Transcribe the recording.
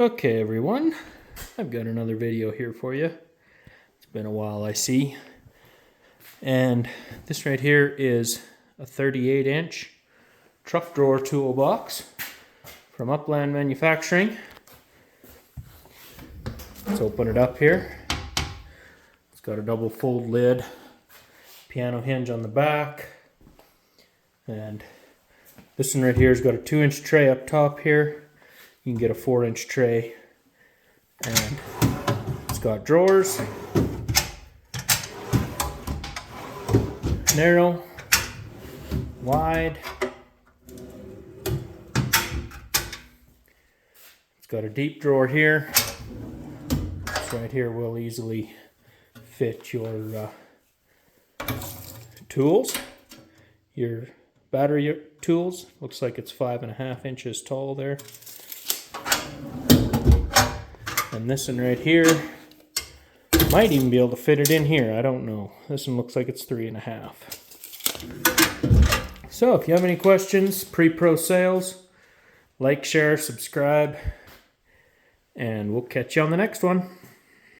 Okay everyone, I've got another video here for you. It's been a while, I see. And this right here is a 38-inch truck drawer toolbox from Upland Manufacturing. Let's open it up here. It's got a double fold lid, piano hinge on the back, and this one right here has got a 2-inch tray up top here. You can get a 4-inch tray, and it's got drawers, narrow, wide. It's got a deep drawer here. This right here will easily fit your tools, your battery tools. Looks like it's 5.5 inches tall there. And this one right here might even be able to fit it in here. I don't know. This one looks like it's 3.5. So if you have any questions, pre-pro sales, like, share, subscribe, and we'll catch you on the next one.